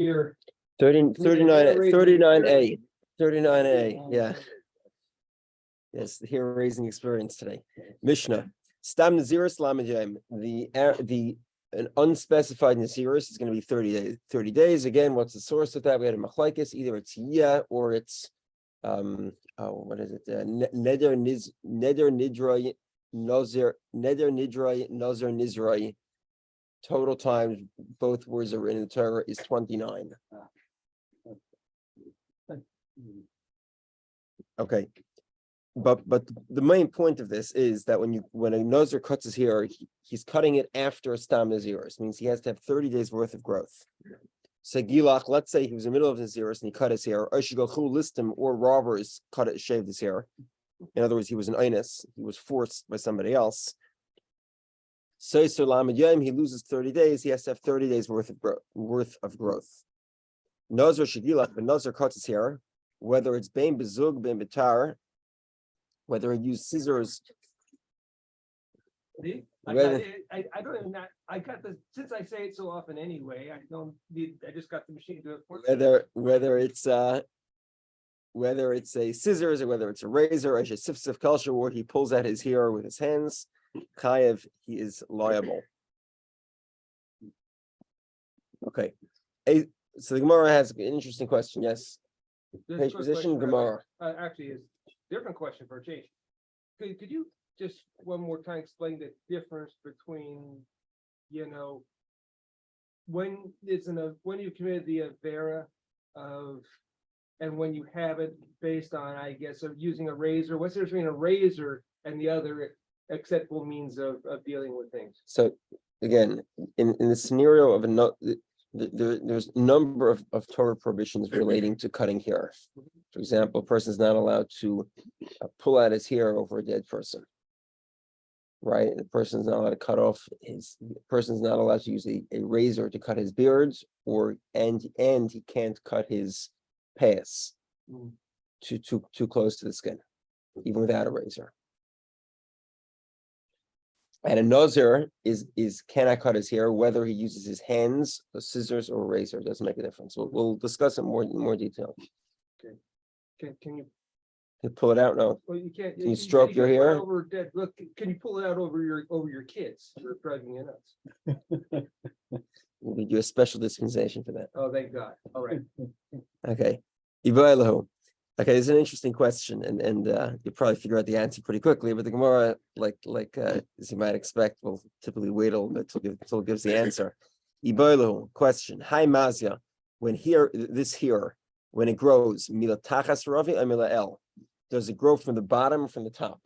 Here. 39A. Yeah. Yes, the hair raising experience today. Mishnah. Stam Naziris Lamed an unspecified Naziris is going to be 30 days. 30 days. Again, what's the source of that? We had a machlekes. Either it's or it's what is it? Neder Nidroi Nazir Nizroi. Total times both words are in the Torah is 29. Okay. But the main point of this is that when a Nazir cuts his hair, he's cutting it after a Stam Naziris. Means he has to have 30 days worth of growth. So Gilach, let's say he was in the middle of Naziris and he cut his hair, or robbers shaved his hair. In other words, he was an Einus, he was forced by somebody else. So he loses 30 days, he has to have 30 days worth of growth. Nazir Shagilach, the Nazir cuts his hair, whether it's Bein Bezug, Bein Betar, whether he used scissors. I don't even. I got the since I say it so often anyway. I just got the machine to do it for whether it's a scissors or whether it's a razor, or a sif culture where he pulls out his hair with his hands, chayev, he is liable. Okay, so the Gemara has an interesting question. Yes, page position Gemara. Actually, is different question for a change. Could you just one more time explain the difference between, when you committed the avera of, and when you have it based on, I guess, of using a razor? What's the difference between a razor and the other acceptable means of dealing with things? So again, in the scenario of there's a number of Torah prohibitions relating to cutting hair. For example, a person is not allowed to pull out his hair over a dead person, right? The person is not allowed to cut off person is not allowed to use a razor to cut his beard, and he can't cut his pants too close to the skin, even without a razor. And a Nazir cannot cut his hair, whether he uses his hands, the scissors, or a razor. It doesn't make a difference. We'll discuss it in more detail. Okay. Can you pull it out? No. Well, you can't. Can you stroke your hair? Over dead. Look, can you pull it out over your kids? You're driving you nuts. We'll do a special dispensation for that. Oh, thank God. All right. Okay. Okay, it's an interesting question, and you'll probably figure out the answer pretty quickly. But the Gemara, like as you might expect, will typically wait a little bit until it gives the answer. Question: Hi Mazia, when it grows, mila tachas ravi or mila el, does it grow from the bottom or from the top?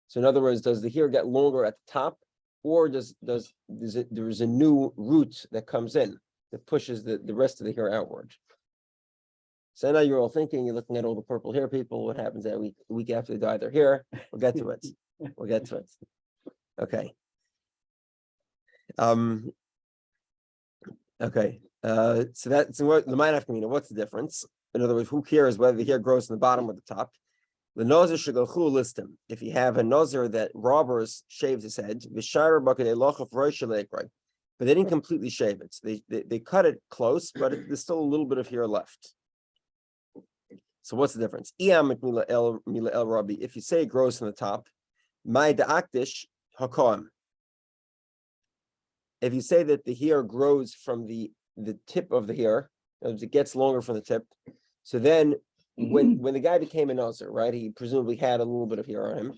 So in other words, does the hair get longer at the top, or there's a new root that comes in that pushes the rest of the hair outward? So now you're all thinking, you're looking at all the purple hair people. What happens that week after they dye their hair? We'll get to it. Okay. Okay. So that's what the mind after what's the difference? In other words, who cares whether the hair grows from the bottom or the top? The Nazir should go list him. If you have a Nazir that robbers shaved his head, but they didn't completely shave it. So they cut it close, but there's still a little bit of hair left. So what's the difference? If you say it grows from the top, if you say that the hair grows from the tip of the hair, it gets longer from the tip. So then when the guy became a Nazir, right, he presumably had a little bit of hair on him,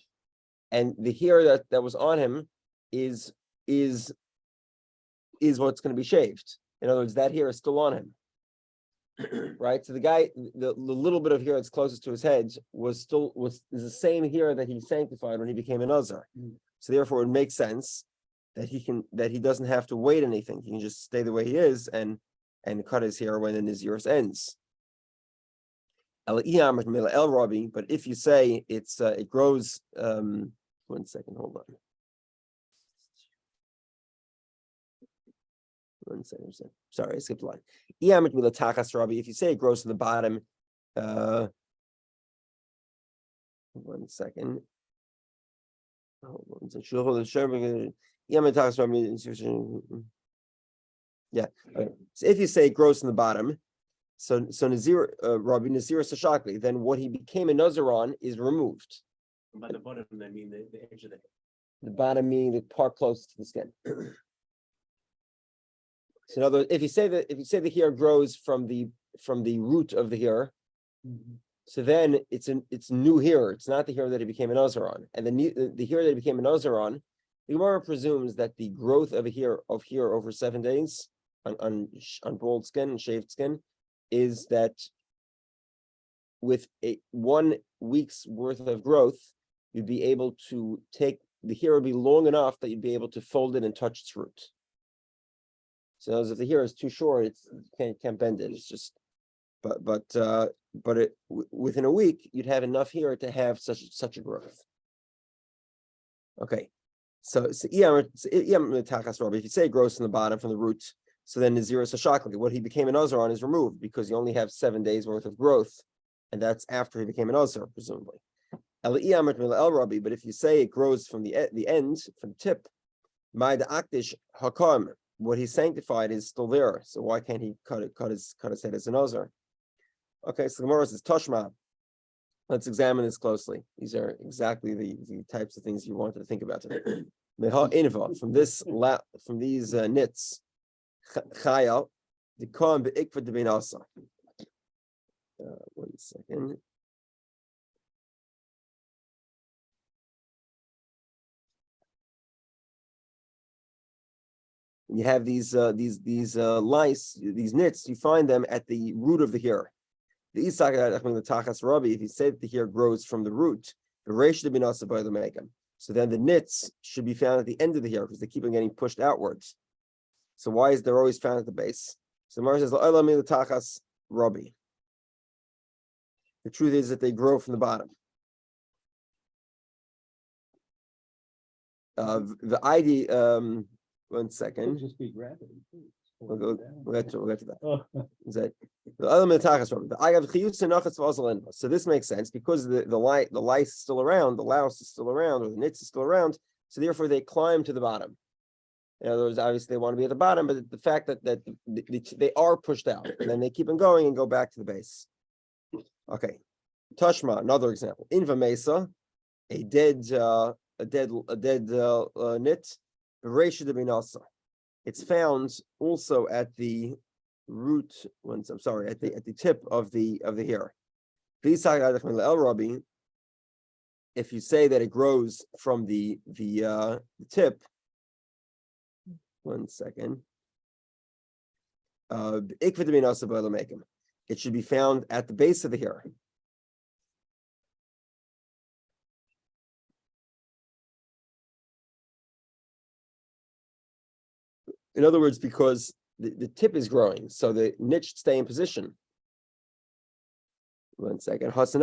and the hair that was on him is what's going to be shaved. In other words, that hair is still on him. Right, so the guy, the little bit of hair that's closest to his head is the same hair that he sanctified when he became a Nazir. So therefore, it makes sense that he doesn't have to wait anything. He can just stay the way he is and cut his hair when the Naziris ends. But if you say it grows, 1 second, hold on. 1 second. Sorry, I skipped a line. If you say it grows to the bottom, 1 second. Yeah. Okay. So if you say it grows from the bottom, so Nazir, Rabbi Nazir Sashakli, then what he became a Nazir on is removed. By the bottom, I mean the edge of the hair. The bottom meaning the part close to the skin. So in other words, if you say the hair grows from the root of the hair, so then it's new hair. It's not the hair that he became a Nazir on. And the hair that he became a Nazir on, the Gemara presumes that the growth of a hair over 7 days on bald skin and shaved skin is that with 1 week's worth of growth, you'd be able to take the hair would be long enough that you'd be able to fold it and touch its root. So as if the hair is too short, you can't bend it. It's just, but within a week you'd have enough hair to have such a growth. Okay, so if you say it grows from the bottom from the root, so then Nazir Sashakli, what he became an Nazir on is removed because you only have 7 days worth of growth, and that's after he became an Nazir, presumably. But if you say it grows from the end, from the tip, what he sanctified is still there. So why can't he cut his head as a Nazir? Okay, so the Gemara says Tashma. Let's examine this closely. These are exactly the types of things you wanted to think about today. From these nits, Chayal, the Kom be'ikva de'beinasa. 1 second. You have these lice, these nits. You find them at the root of the hair. The Rabbi, if you say that the hair grows from the root, so then the nits should be found at the end of the hair because they keep on getting pushed outwards. So why is they're always found at the base? So Mar says, Rabbi. The truth is that they grow from the bottom. The idea. 1 second. Just be gravity. We'll get to that. Oh. So this makes sense because the lice is still around, the louse is still around, or the nits is still around. So therefore, they climb to the bottom. In other words, obviously they want to be at the bottom, but the fact that they are pushed out, and then they keep on going and go back to the base. Okay, Tashma, another example. Inva Mesa, a dead nit. It's found also at the root. I'm sorry, at the tip of the hair. If you say that it grows from the tip, 1 second. It should be found at the base of the hair. In other words, because the tip is growing, so the niche should stay in position. 1 second. 1 second.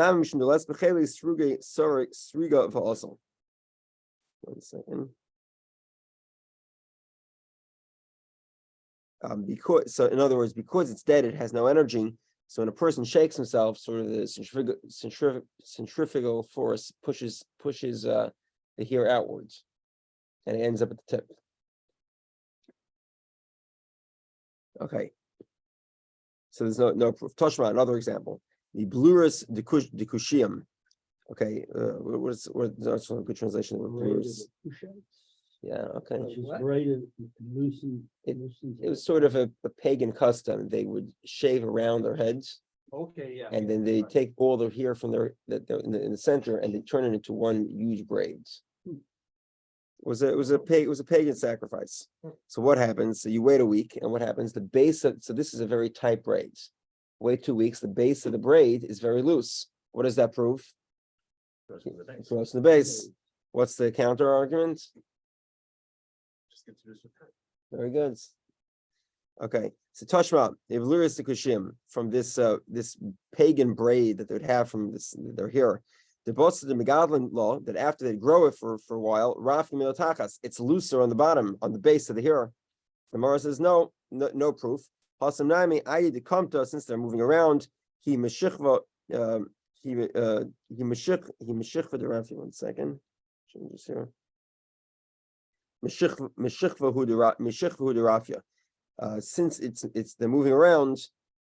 So in other words, because it's dead, it has no energy. So when a person shakes himself, sort of the centrifugal force pushes the hair outwards, and it ends up at the tip. Okay, so there's no proof. Toshma, another example. The blurus dekushim. Okay, what's a good translation of blurus? Yeah, okay. It was sort of a pagan custom. They would shave around their heads. Okay, yeah. And then they take all the hair from in the center and they turn it into one huge braids. It was a pagan sacrifice. So what happens? So you wait a week, and what happens? So this is a very tight braid. Wait 2 weeks, the base of the braid is very loose. What does that prove? It grows from the base. What's the counter argument? Just gets reduced with time. Very good. Okay, so Tashma, from this pagan braid that they would have from their hair. The boss of the Megadlin law that after they grow it for a while, it's looser on the bottom, on the base of the hair. The Mara says no proof. Since they're moving around, he meshikva the Rafi. 1 second. Change this here. Since they're moving around,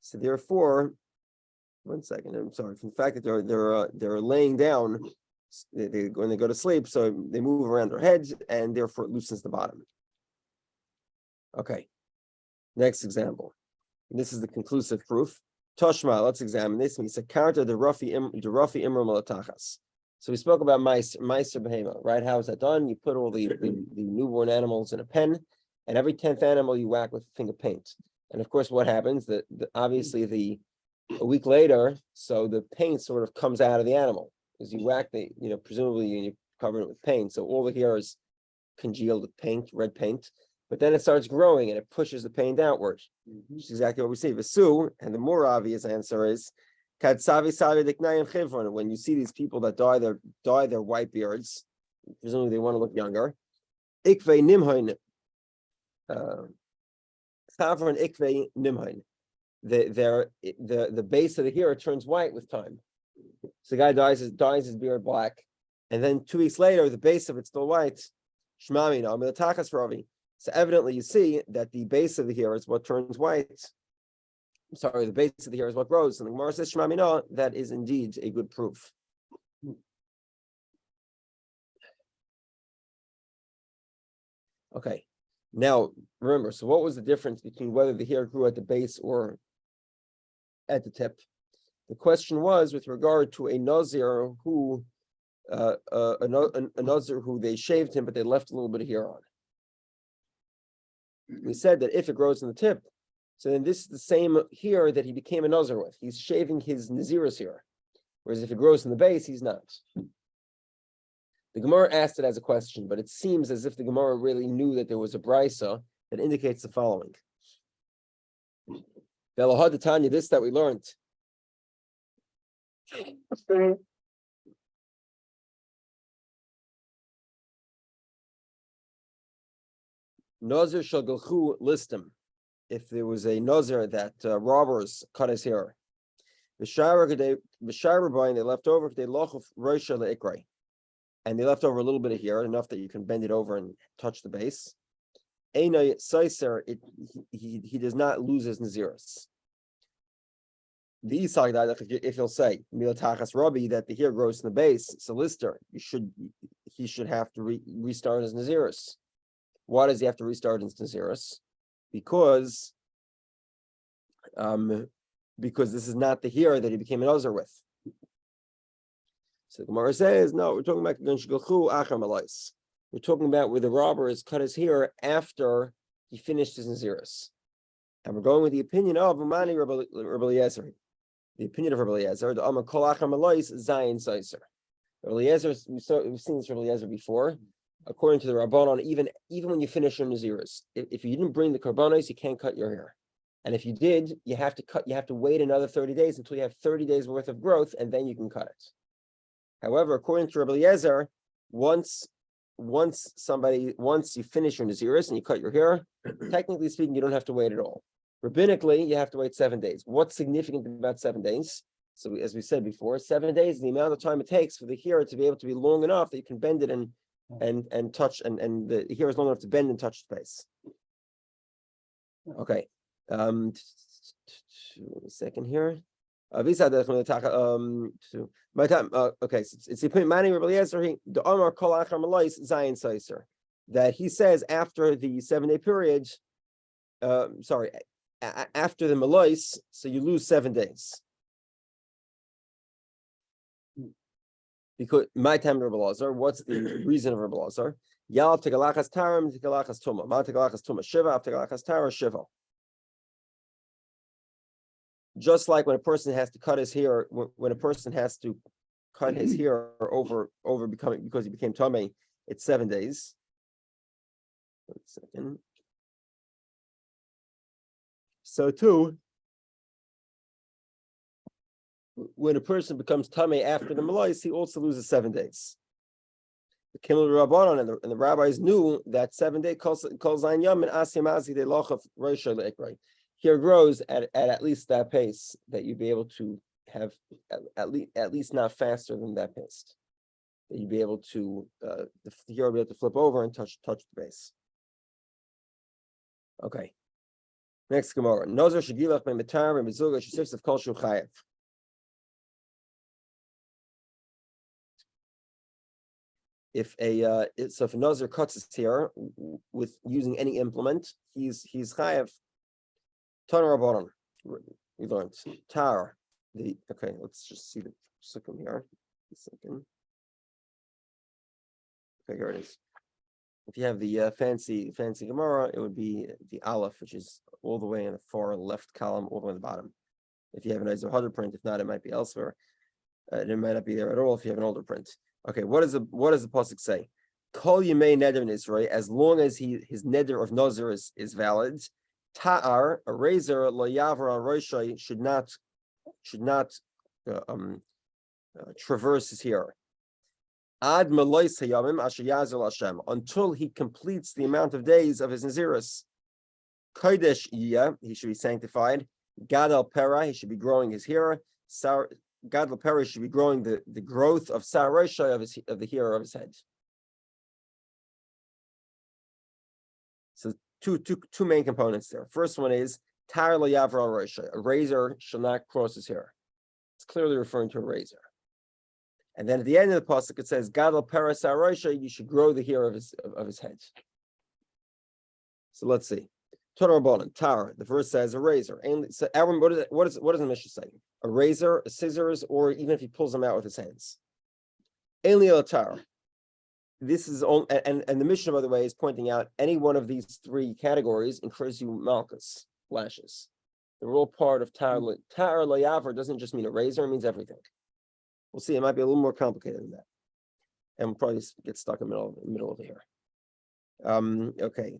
so therefore, 1 second. I'm sorry. From the fact that they're laying down, when they go to sleep, so they move around their heads, and therefore it loosens the bottom. Okay. Next example. This is the conclusive proof. Toshma. Let's examine this. We said character the Rafi Imra Malatachas. So we spoke about Meiser Behema, right? How is that done? You put all the newborn animals in a pen, and every 10th animal you whack with a finger paint. And of course, what happens? Obviously a week later, so the paint sort of comes out of the animal as you whack presumably you cover it with paint. So all the hair is congealed with paint, red paint, but then it starts growing and it pushes the paint outward, which is exactly what we see. Vesu, and the more obvious answer is when you see these people that dye their white beards, presumably they want to look younger. Ikve nimhain. Chavron ikve nimhain. The base of the hair turns white with time. So the guy dyes his beard black, and then 2 weeks later, the base of it's still white. So evidently, you see that the base of the hair is what turns white. I'm sorry, the base of the hair is what grows. And the Gemara says, Shmamina, that is indeed a good proof. Okay. Now, remember, so what was the difference between whether the hair grew at the base or at the tip? The question was with regard to a Nazir who, a Nazir who they shaved him, but they left a little bit of hair on. We said that if it grows in the tip, so then this is the same hair that he became a Nazir with. He's shaving his Nazirus hair. Whereas if it grows in the base, he's not. The Gemara asked it as a question, but it seems as if the Gemara really knew that there was a brisa that indicates the following. This that we learned. Nazir shagalchu listim. If there was a Nazir that robbers cut his hair, the they left over they lochuf roisha leikray, and they left over a little bit of hair, enough that you can bend it over and touch the base. Einay seiser, he does not lose his nazirus. The Isag, if he'll say milatachas Rabbi that the hair grows in the base, so lister, he should have to restart his nazirus. Why does he have to restart his nazirus? Because this is not the hair that he became a nazir with. So the Gemara says, no, we're talking about we're talking about where the robbers cut his hair after he finished his nazirus, and we're going with the opinion of Umani Rabbi Eliezer. The opinion of Rabbi Eliezer, the Amar Kol Achar Malois Zayin Seiser. Rabbi Eliezer, we've seen this Rabbi Eliezer before. According to the Rabbanon, even when you finish your nazirus, if you didn't bring the karbanos, you can't cut your hair. And if you did, you have to wait another 30 days until you have 30 days worth of growth, and then you can cut it. However, according to Rabbi Eliezer, once you finish your nazirus and you cut your hair, technically speaking, you don't have to wait at all. Rabbinically, you have to wait 7 days. What's significant about 7 days? So as we said before, 7 days is the amount of time it takes for the hair to be able to be long enough that you can bend it and touch, and the hair is long enough to bend and touch the base. Okay. A second here. Okay, so it's the point Mani Rabbi Eliezer, the Amar Kol Achar Malois Zayin Seiser, that he says after the 7 day period, after the Malois, so you lose 7 days. Because my time Rabbi Eliezer, what's the reason of Rabbi Eliezer? Yal tegalachas taram tegalachas tuma. Ma tegalachas tuma shiva, tegalachas tara shiva. Just like when a person has to cut his hair, when a person has to cut his hair over because he became tamei, it's 7 days. 1 second. So too, when a person becomes tamei after the malois, he also loses 7 days. The Kimmel Rabbanon and the rabbis knew that 7 day kol zayin yom and asimazi de lochav roisha leikray. Hair grows at least that pace that you'd be able to have at least not faster than that pace. That you'd be able to the hair will be able to flip over and touch the base. Okay. Next Gemara. Nazir shegilach be'metar be'mezugah shesifs of kol shu chayev. If a Nazir cuts his hair with using any implement, he's chayev. Tanar Rabbanan. We learned tar. Okay, let's just see the sukkim here. A second. Okay, here it is. If you have the fancy Gemara, it would be the Aleph, which is all the way in the far left column, all the way at the bottom. If you have an Nazir Hadar print, if not, it might be elsewhere. It might not be there at all if you have an older print. Okay, what does the pasuk say? Kol Yomei Neder Nizrei, as long as his neder of Nazir is valid, ta'ar, a razor, lo yavar al roshai, should not traverse his hair. Ad melois hayamim asher yazil Hashem, until he completes the amount of days of his nazirus. Kodesh yiyah, he should be sanctified. Gad al pera, he should be growing his hair. Gad al pera should be growing the growth of sarosha of the hair of his head. So two main components there. First one is tar lo yavar al rosha, a razor shall not cross his hair. It's clearly referring to a razor. And then at the end of the pasuk it says Gad al pera sarosha, you should grow the hair of his head. So let's see. Tonar Rabbanan, tar. The verse says a razor. And so Aaron, what does the Mishnah say? A razor, a scissors, or even if he pulls them out with his hands. Ainli tar. This is all, and the Mishnah, by the way, is pointing out any one of these three categories incurs you malchus, lashes. They're all part of tar. Tar layavar doesn't just mean a razor; it means everything. We'll see. It might be a little more complicated than that, and we'll probably get stuck in the middle of here. Okay.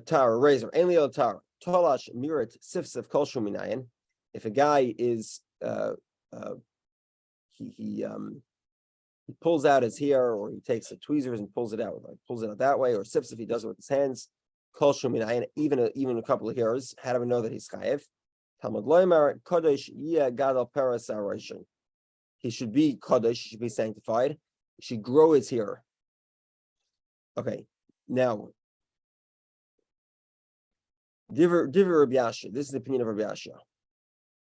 Tar, razor, ainli tar, tolash mirat sifsif kol shuminayin. If a guy is he pulls out his hair, or he takes the tweezers and pulls it out that way, or sifsif he does it with his hands, kol shuminayin, even a couple of hairs. How do we know that he's chayev? Talmud loymar kodesh yeh gad al pera saroshin. He should be kodesh, he should be sanctified. He should grow his hair. Okay, now. Diver Rabbi Yasha. This is the opinion of Rabbi Yasha.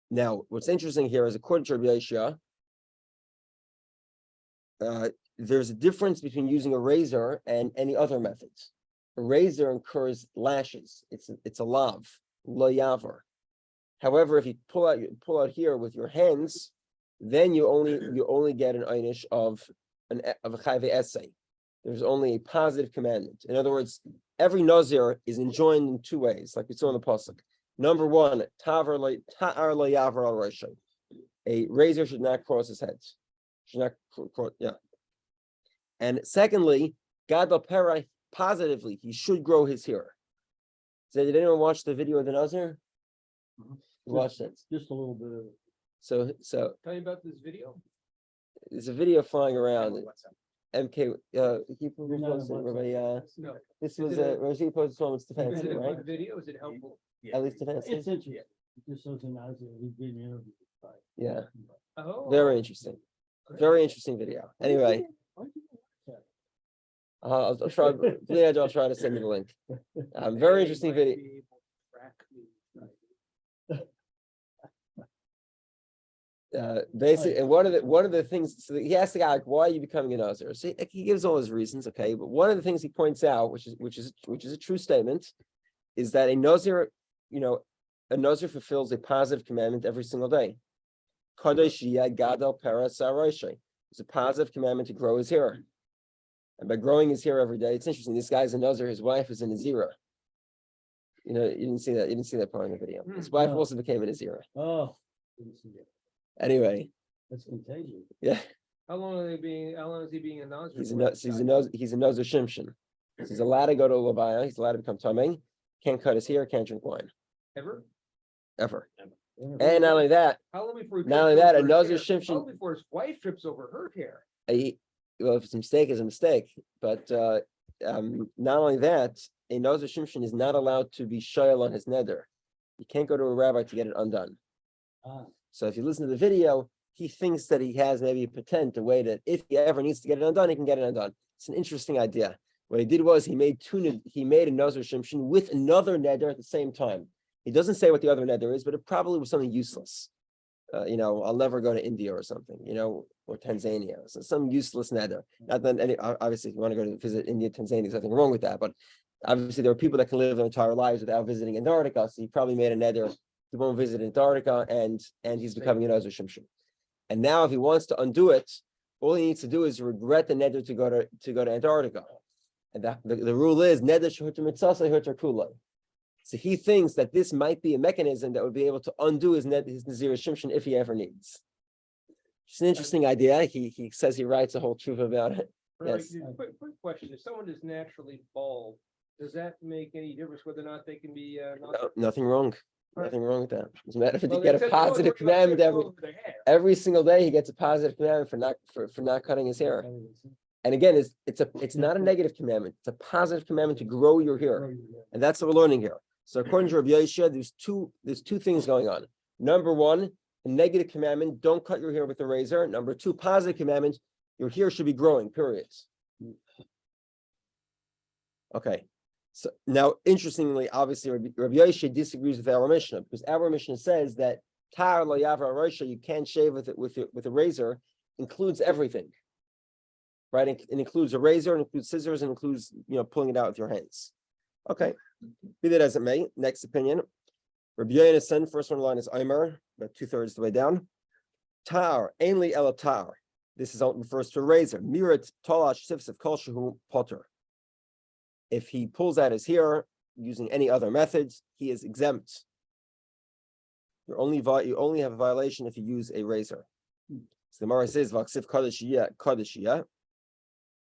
Now, what's interesting here is, according to Rabbi Yasha, there's a difference between using a razor and any other methods. A razor incurs lashes. It's a lav, lo yavar. However, if you pull out here with your hands, then you only get an einish of a chayve essay. There's only a positive commandment. In other words, every Nazir is enjoined in two ways, like we saw in the pasuk. Number one, ta'ar lo yavar al roshay. A razor should not cross his head. Should not cross, yeah. And secondly, gad al pera, positively, he should grow his hair. So did anyone watch the video of the Nazir? Mm-hmm. Watch it. Just a little bit of it. So Tell me about this video. there's a video flying around. MK, he No, No. this Is was it Rosie posted one was Is defensive, it a right? good video? Is it helpful? At least defensive. It's interesting. Just so Nazir, he's being interviewed by. Yeah, Oh. very interesting. Very interesting video. Anyway, Why do you watch that? I'll try. Yeah, I'll try to send you the link. Very interesting video. Basically, and one of the things, so he asks the guy, like, why are you becoming a Nazir? So he gives all his reasons, okay. But one of the things he points out, which is a true statement, is that a Nazir fulfills a positive commandment every single day. Kadosh yeh gad al pera saroshay. It's a positive commandment to grow his hair, and by growing his hair every day, it's interesting. This guy's a Nazir. His wife is a Nazira. You didn't see that. You didn't see that part in the video. His wife No. also became a Nazira. Oh, didn't see it. Anyway, That's contagious. yeah. How long is he being a Nazir? He's a for? Nazir Shimshon. He's allowed to go to Levaya. He's allowed to become tamei. Can't cut his hair. Can't drink wine Ever? ever. Yeah. And not only that, How long before? He Not only trips that, over a Nazir his hair? How Shimshon- long before his wife trips over her hair? well, if it's a mistake, it's a mistake. But not only that, a Nazir Shimshon is not allowed to be shayel on his neder. You can't go to a rabbi to get it undone. Ah, So if you listen to the video, he thinks that he has maybe a patent, a way that if he ever needs to get it undone, he can get it undone. It's an interesting idea. What he did was he made a Nazir Shimshon with another neder at the same time. He doesn't say what the other neder is, but it probably was something useless. I'll never go to India or something, or Tanzania. So some useless neder. Not that obviously, if you want to go to visit India, Tanzania, there's nothing wrong with that. But obviously, there are people that can live their entire lives without visiting Antarctica. So he probably made a neder to go and visit Antarctica, and he's becoming a Nazir Shimshon. And now, if he wants to undo it, all he needs to do is regret the neder to go to Antarctica. And the rule is neder shehuter mitzasa huter kulai. So he thinks that this might be a mechanism that would be able to undo his Nazir Shimshon if he ever needs. It's an interesting idea. He says he writes a whole truth about it. Yes. Quick question. If someone is naturally bald, does that make any difference whether or not they can be? Nothing wrong. Nothing wrong with that. As a matter of fact, Well, you get a except positive commandment every single day. He gets a positive commandment for not cutting his hair. And again, it's not a negative commandment. It's a positive commandment to grow your hair, and that's what we're learning here. So according to Rabbi Yehudah, there's two things going on. Number one, a negative commandment: don't cut your hair with a razor. Number two, positive commandment: your hair should be growing. Period. Okay. So now, interestingly, obviously, Rabbi Yehudah disagrees with our Mishnah, because our Mishnah says that tar lo yavra roisha, you can't shave with a razor, includes everything, right? It includes a razor, it includes scissors, and includes pulling it out with your hands. Okay, be that as it may. Next opinion, Rabbi Yehudah, first one line is Omer, about 2/3 of the way down. Tar ainli ela tar. This refers to a razor. Mirat talash sifsif kol shehu potter. If he pulls out his hair using any other methods, he is exempt. You only have a violation if you use a razor. So the Gemara says, "Vaksif kadeshiyah."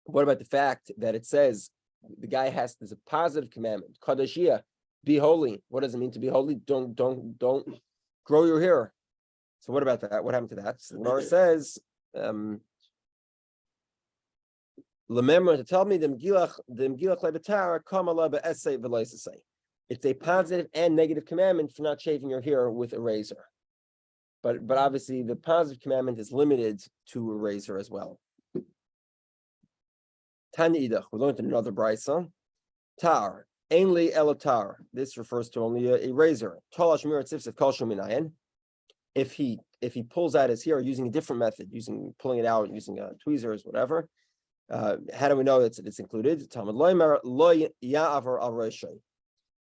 What about the fact that it says the guy there's a positive commandment, kadeshiyah, be holy? What does it mean to be holy? Don't grow your hair. So what about that? What happened to that? So the Gemara says, Lememra to tell me the Megilach lebetar kamala be'esei v'loisesei. It's a positive and negative commandment for not shaving your hair with a razor. But obviously the positive commandment is limited to a razor as well. Tanya idach, we learned in another brisa. Tar, ainli elatar. This refers to only a razor. Talash mirat sifsif kol sheminayin. If he pulls out his hair using a different method, pulling it out using tweezers, whatever. How do we know that it's included? Talmud lo ya'avar al roshei.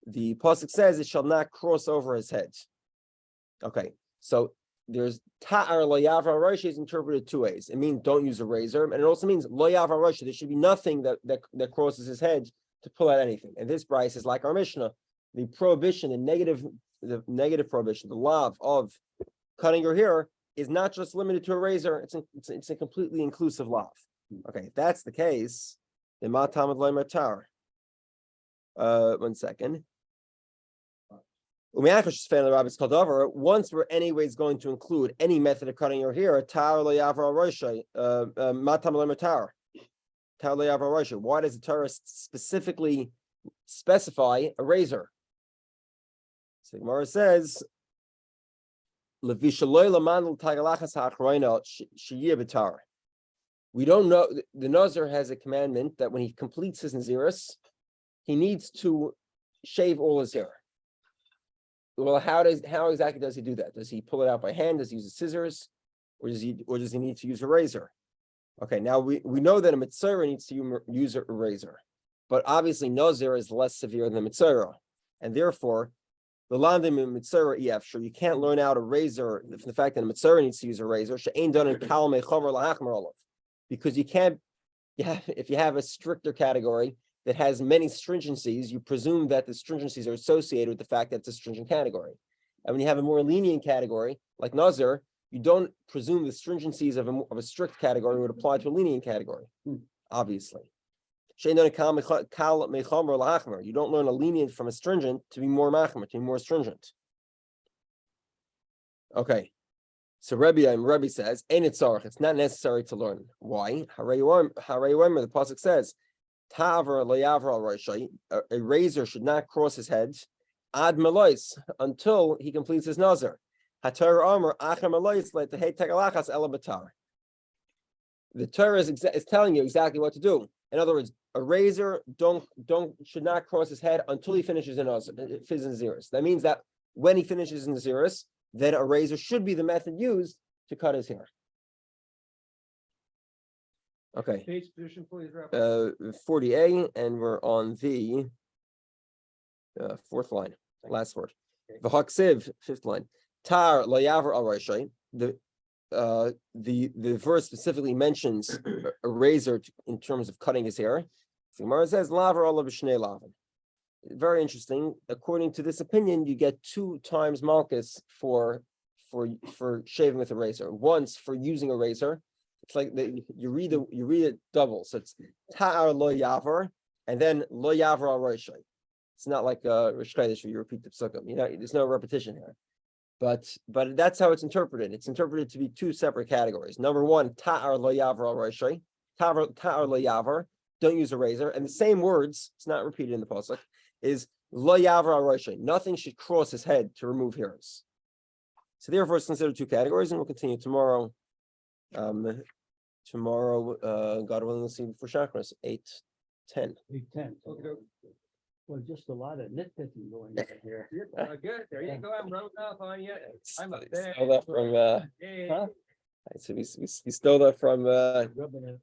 The pasuk says it shall not cross over his head. Okay, so there's ta'ar lo ya'avar al roshei is interpreted two ways. It means don't use a razor, and it also means lo ya'avar al roshei. There should be nothing that crosses his head to pull out anything. And this brayso is like our Mishnah. The prohibition, the negative prohibition, the law of cutting your hair is not just limited to a razor. It's a completely inclusive law. Okay, if that's the case, then ma tamid lo tar. 1 second. Once we're anyways going to include any method of cutting your hair, tar lo yavra roishay, ma tamid lo tar. Tar lo yavra roishay. Why does the Torah specifically specify a razor? So the Gemara says, Levishaloi laman l'tagalachas ha'achroina sheyeh b'tar. We don't know. The Nazir has a commandment that when he completes his Naziris, he needs to shave all his hair. Well, how exactly does he do that? Does he pull it out by hand? Does he use scissors, or does he need to use a razor? Okay, now we know that a Mitzvah needs to use a razor, but obviously Nazir is less severe than Mitzvah, and therefore the landim in Mitzvah sure you can't learn out a razor from the fact that a Mitzvah needs to use a razor. She'ain done in kal mechaver lahachmer olav. Because you can't, if you have a stricter category that has many stringencies, you presume that the stringencies are associated with the fact that it's a stringent category. And when you have a more lenient category, like Nazir, you don't presume the stringencies of a strict category would apply to a lenient category, obviously. You don't learn a lenient from a stringent to be more machmer, to be more stringent. Okay. So Rabbi says, "Ain't it tzarich? It's not necessary to learn. Why? Harei Omer, the pasuk says, "Ta'aver lo yavra al roshai." A razor should not cross his head ad melois until he completes his nazir. HaTorah Omer acher melois le'tehei tegalachas ela b'tar. The Torah is telling you exactly what to do. In other words, a razor should not cross his head until he finishes in Naziris. That means that when he finishes in Naziris, then a razor should be the method used to cut his hair. Okay, Page position, please, Rabbi. 40A, and we're on the fourth line, last word. V'haksiv, fifth line. Tar lo yaver al rishai. The verse specifically mentions a razor in terms of cutting his hair. So Gemara says laver ala b'shnei lavin. Very interesting. According to this opinion, you get 2 times malchus for shaving with a razor. Once for using a razor. It's like you read it double. So it's ta'ar lo yaver and then lo yaver al rishai. It's not like Rosh Chodesh where you repeat the psukim. There's no repetition here. But that's how it's interpreted. It's interpreted to be 2 separate categories. Number 1, ta'ar lo yaver al rishai. Ta'ar lo yaver. Don't use a razor. And the same words, it's not repeated in the pasuk, is lo yaver al rishai. Nothing should cross his head to remove hairs. So therefore, it's considered 2 categories, and we'll continue tomorrow. Tomorrow, God willing, we'll see before Chakras, 8:10. 8:10. Okay. Well, just a lot of nitpicking going on here. Good, there you go, I'm rubbing off on you. I'm up there. Stole that from Hey. Huh? so we stole that from Rubbing it